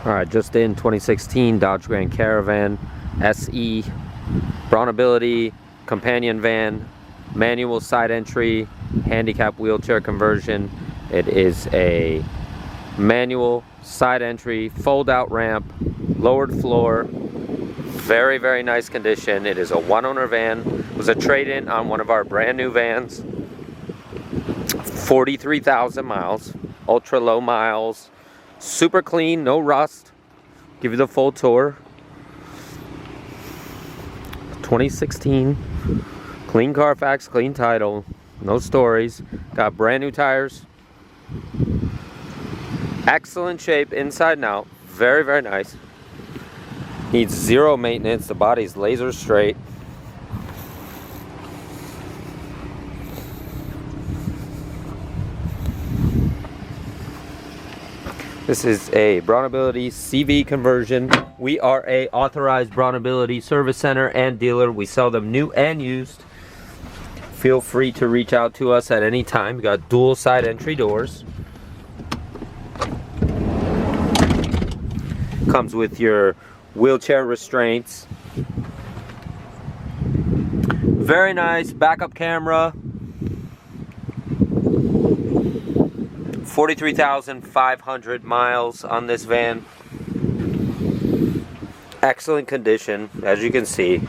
Alright, just in 2016 Dodge Grand Caravan SE, Braunability, companion van, manual side entry, handicap wheelchair conversion. It is a manual side entry, fold out ramp, lowered floor, very, very nice condition. It is a one owner van. It was a trade-in on one of our brand new vans. 43,000 miles, ultra low miles. Super clean, no rust. Give you the full tour. 2016, clean Carfax, clean title, no stories. Got brand new tires. Excellent shape inside and out. Very, very nice. Needs zero maintenance. The body's laser straight. This is a Braunability CV conversion. We are a authorized Braunability service center and dealer. We sell them new and used. Feel free to reach out to us at any time. We got dual side entry doors. Comes with your wheelchair restraints. Very nice backup camera. 43,500 miles on this van. Excellent condition, as you can see.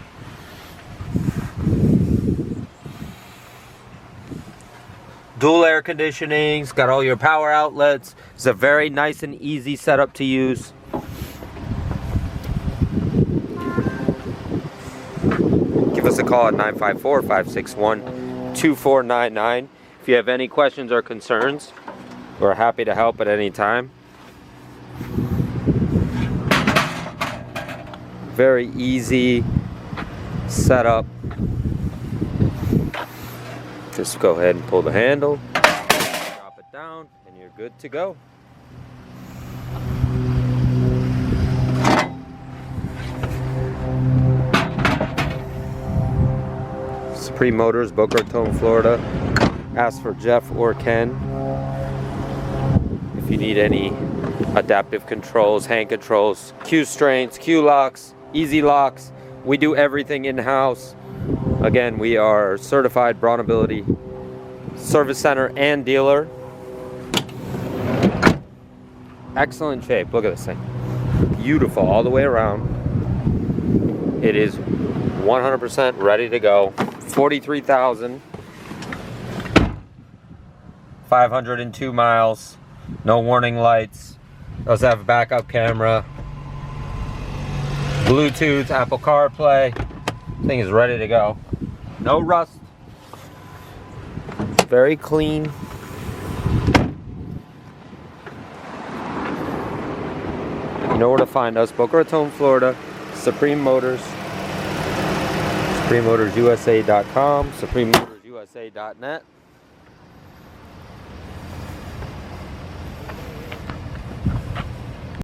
Dual air conditioning, it's got all your power outlets. It's a very nice and easy setup to use. Give us a call at 954-561-2499 if you have any questions or concerns. We're happy to help at any time. Very easy setup. Just go ahead and pull the handle, drop it down, and you're good to go. Supreme Motors, Boca Raton, Florida. Ask for Jeff or Ken. If you need any adaptive controls, hand controls, Q strains, Q locks, easy locks, we do everything in-house. Again, we are certified Braunability service center and dealer. Excellent shape. Look at this thing. Beautiful all the way around. It is 100% ready to go. 43,502 miles. No warning lights. Does have a backup camera. Bluetooth, Apple CarPlay. Thing is ready to go. No rust. Very clean. You know where to find us. Boca Raton, Florida. Supreme Motors. SupremeMotorsUSA.com. SupremeMotorsUSA.net.